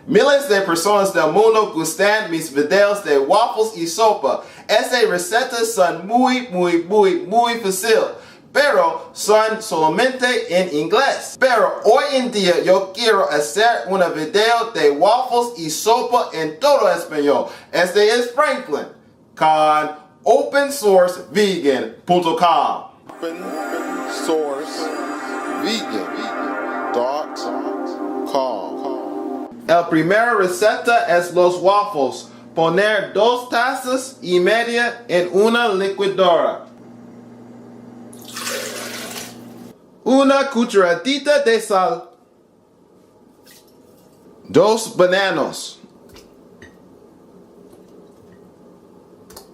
Miles de personas del mundo gustan mis videos de waffles y sopa. Estas recetas son muy fácil, pero son solamente en inglés. Pero hoy en día yo quiero hacer un video de waffles y sopa en todo español. Este es Franklin con opensourcevegan.com. opensourcevegan.com. La primera receta es los waffles. Poner 2 tazas y media en una licuadora. Una cucharadita de sal. 2 bananos.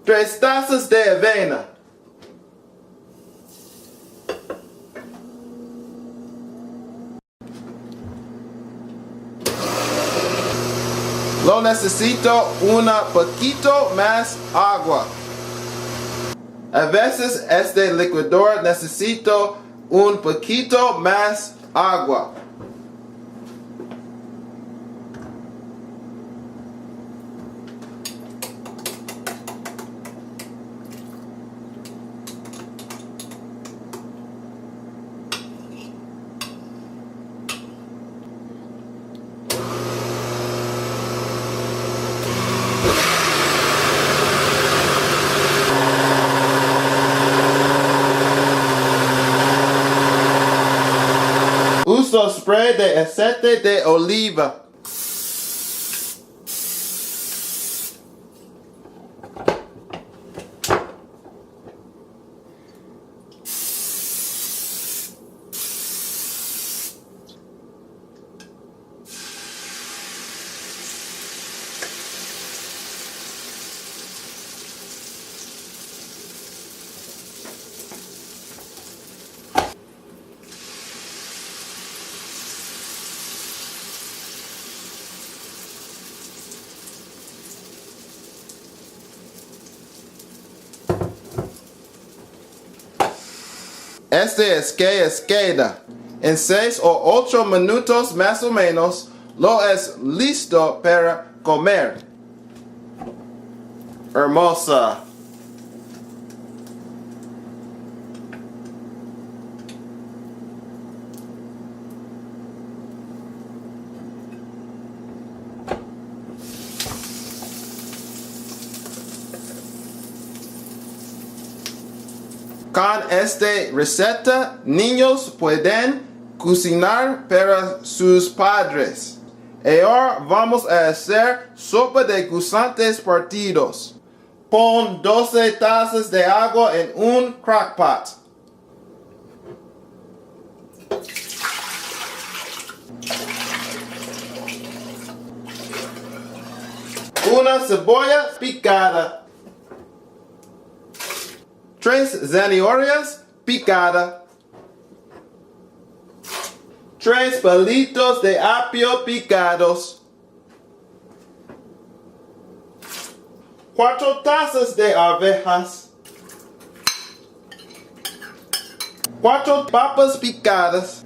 3 tazas de avena. Lo necesito un poquito más agua. A veces este licuador necesito un poquito más agua. Uso spray de aceite de oliva. Este es que queda. En 6 o 8 minutos más o menos, lo es listo para comer. Hermosa. Con esta receta, niños pueden cocinar para sus padres. Ahora vamos a hacer sopa de guisantes partidos. Pon 12 tazas de agua en un crockpot. Una cebolla picada. 3 zanahorias picadas. 3 palitos de apio picados. 4 tazas de arvejas. 4 papas picadas.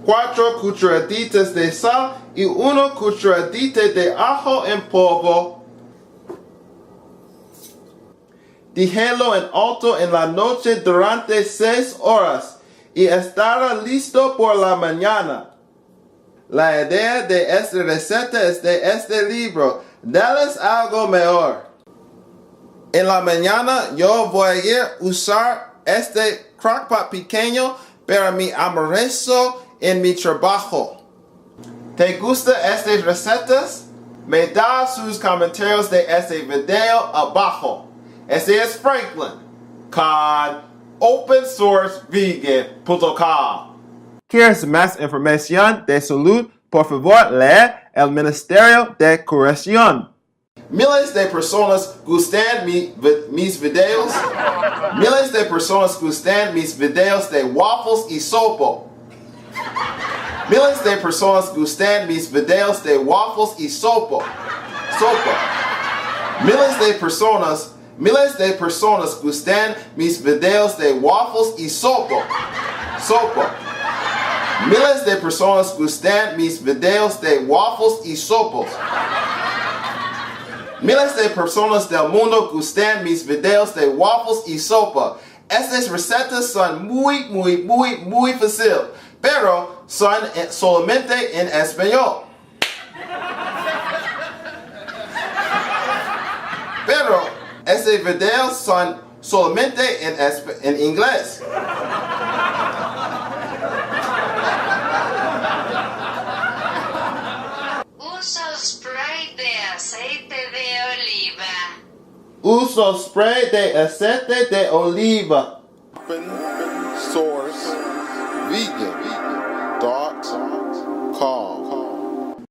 4 cucharaditas de sal y 1 cucharadita de ajo en polvo. Déjalo en alto en la noche durante 6 horas y estará listo por la mañana. La idea de esta receta es de este libro. Dales algo mejor. En la mañana yo voy a ir a usar este crockpot pequeño para mi almuerzo en mi trabajo. ¿Te gustan estas recetas? Me da sus comentarios de este video abajo. Este es Franklin con opensourcevegan.com. ¿Quieres más información de salud? Por favor, lee el Ministerio de Curación. Miles de personas gustan mis videos. Miles de personas gustan mis videos de waffles y sopa. Miles de personas gustan mis videos de waffles y sopa. Miles de personas gustan mis videos de waffles y sopa. Miles de personas gustan mis videos de waffles y sopas. Miles de personas del mundo gustan mis videos de waffles y sopa. Estas recetas son muy fácil, pero son solamente en español. Pero estos videos son solamente en inglés. Uso spray de aceite de oliva. Uso spray de aceite de oliva. Open source vegan.